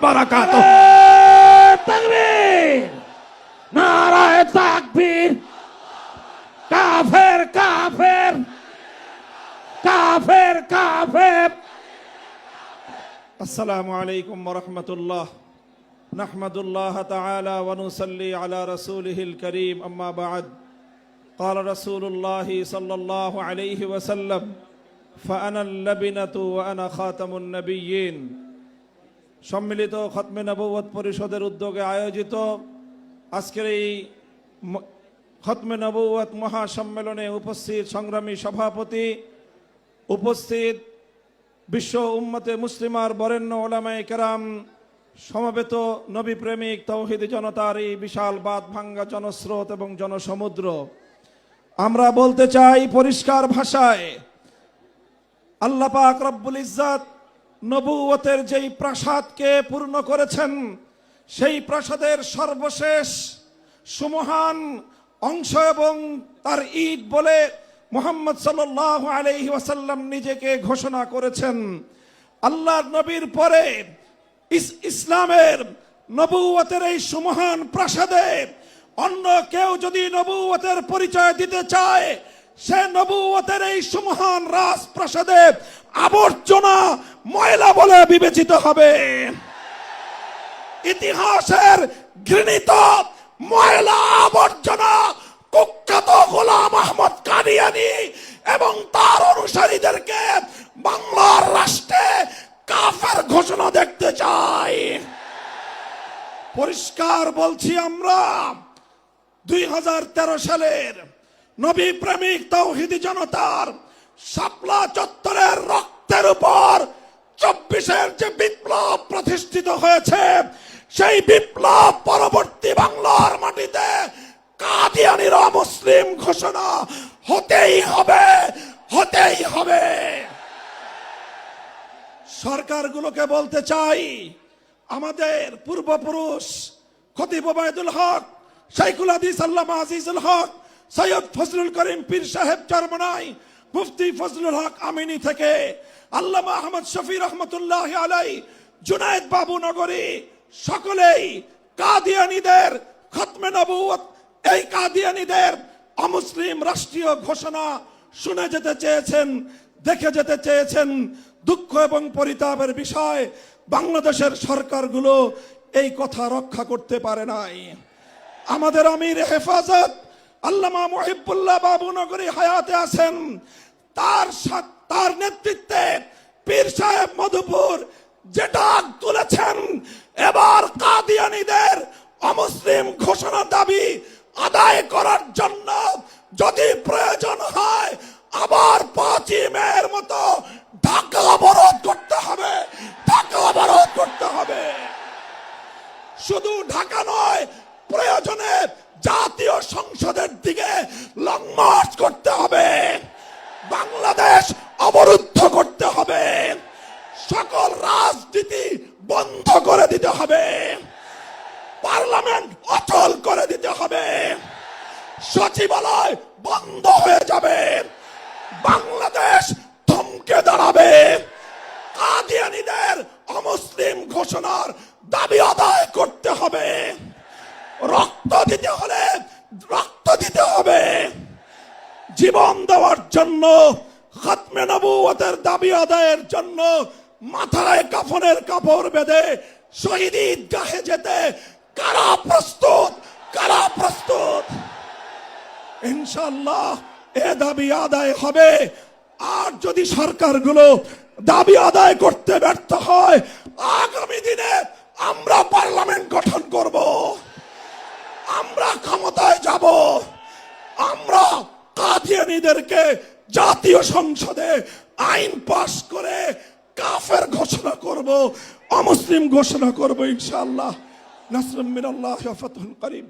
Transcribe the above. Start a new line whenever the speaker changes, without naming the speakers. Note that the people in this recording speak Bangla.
বারাকাতুহু।
তাকবীর, নারায়ে তাকবীর। কাফের কাফের কাফের কাফের।
আসসালামু আলাইকুম ওয়া রাহমাতুল্লাহ। নাহমাদুল্লাহ তাআলা ওয়া নুসাল্লি আলা রাসূলিহিল কারীম, আম্মা বা'দ। قال رسول الله صلى الله عليه وسلم فأنا اللبنة وأنا خاتم النبيين। সম্মিলিত খতমে নবুয়ত পরিষদের উদ্যোগে আয়োজিত আজকের এই খতমে নবুয়ত মহাসম্মেলনে উপস্থিত সংগ্রামী সভাপতি, উপস্থিত বিশ্ব উম্মতে মুসলিমার বরেণ্য ওলামায়ে কেরাম, সমবেত নবী প্রেমিক তাওহীদি জনতার এই বিশাল বাঁধ ভাঙ্গা জনস্রোত এবং জনসমুদ্র, আমরা বলতে চাই পরিষ্কার ভাষায়, আল্লাহ পাক রব্বুল ইজ্জত নবুয়তের যেই প্রাসাদকে পূর্ণ করেছেন, সেই প্রাসাদের সর্বশেষ সুমহান অংশ এবং তার ঈদ বলে মুহাম্মদ সাল্লাল্লাহু আলাইহি ওয়াসাল্লাম নিজেকে ঘোষণা করেছেন। আল্লাহর নবীর পরে ইসলামের নবুয়তের এই সুমহান প্রাসাদে অন্য কেউ যদি নবুয়তের পরিচয় দিতে চায়, সে নবুয়তের এই সুমহান রাজপ্রাসাদে আবর্জনা, ময়লা বলে বিবেচিত হবে। ইতিহাসের ঘৃণিত ময়লা আবর্জনা কুখ্যাত গোলাম আহমদ কাদিয়ানী এবং তার অনুসারীদেরকে বাংলার রাষ্ট্রে কাফের ঘোষণা দেখতে চাই। পরিষ্কার বলছি, আমরা 2013 সালের নবী প্রেমিক তাওহীদি জনতার শাপলা চত্বরের রক্তের উপর 24-এর যে বিপ্লব প্রতিষ্ঠিত হয়েছে, সেই বিপ্লব পরবর্তী বাংলার মাটিতে কাদিয়ানীর অমুসলিম ঘোষণা হতেই হবে, হতেই হবে। সরকারগুলোকে বলতে চাই, আমাদের পূর্বপুরুষ খতিব ওবায়দুল হক, শাইখুল হাদিস আল্লামা আজিজুল হক, সৈয়দ ফজলুল করিম পীর সাহেব চরমনাই, মুফতি ফজলুল হক আমিনী থেকে আল্লামা আহমদ শফি রহমতুল্লাহ আলাই, জুনায়েদ বাবু নগরী, সকলেই কাদিয়ানীদের খতমে নবুয়ত, এই কাদিয়ানীদের অমুসলিম রাষ্ট্রীয় ঘোষণা শুনে যেতে চেয়েছেন, দেখে যেতে চেয়েছেন। দুঃখ এবং পরিতাপের বিষয়, বাংলাদেশের সরকারগুলো এই কথা রক্ষা করতে পারে নাই। আমাদের আমির হেফাজত আল্লামা মুহিবুল্লাহ বাবু নগরী হায়াতে আছেন, তার নেতৃত্বে পীর সাহেব মধুপুর যে ডাক তুলেছেন, এবার কাদিয়ানীদের অমুসলিম ঘোষণা দাবি আদায় করার জন্য যদি প্রয়োজন হয়, আবার 5ই মের মতো ঢাকা অবরোধ করতে হবে, ঢাকা অবরোধ করতে হবে। শুধু ঢাকা নয়, প্রয়োজনে জাতীয় সংসদের দিকে লং মার্চ করতে হবে, বাংলাদেশ অবরুদ্ধ করতে হবে, সকল রাজনীতি বন্ধ করে দিতে হবে, পার্লামেন্ট অচল করে দিতে হবে, সচিবালয় বন্ধ হয়ে যাবে, বাংলাদেশ থমকে দাঁড়াবে। কাদিয়ানীদের অমুসলিম ঘোষণার দাবি আদায় করতে হবে। রক্ত দিতে হলে রক্ত দিতে হবে। জীবন দেওয়ার জন্য, খতমে নবুয়তের দাবি আদায়ের জন্য মাথায় কাফনের কাপড় বেঁধে শহীদ ঈদগাহে যেতে কারা প্রস্তুত, কারা প্রস্তুত? ইনশাআল্লাহ এ দাবি আদায় হবে। আর যদি সরকারগুলো দাবি আদায় করতে ব্যর্থ হয়, আগামী দিনে আমরা পার্লামেন্ট গঠন করব, আমরা ক্ষমতায় যাব, আমরা কাদিয়ানীদেরকে জাতীয় সংসদে আইন পাশ করে কাফের ঘোষণা করব, অমুসলিম ঘোষণা করব ইনশাআল্লাহ। নাসরুম মিনাল্লাহি ওয়া ফাতহুন করিম।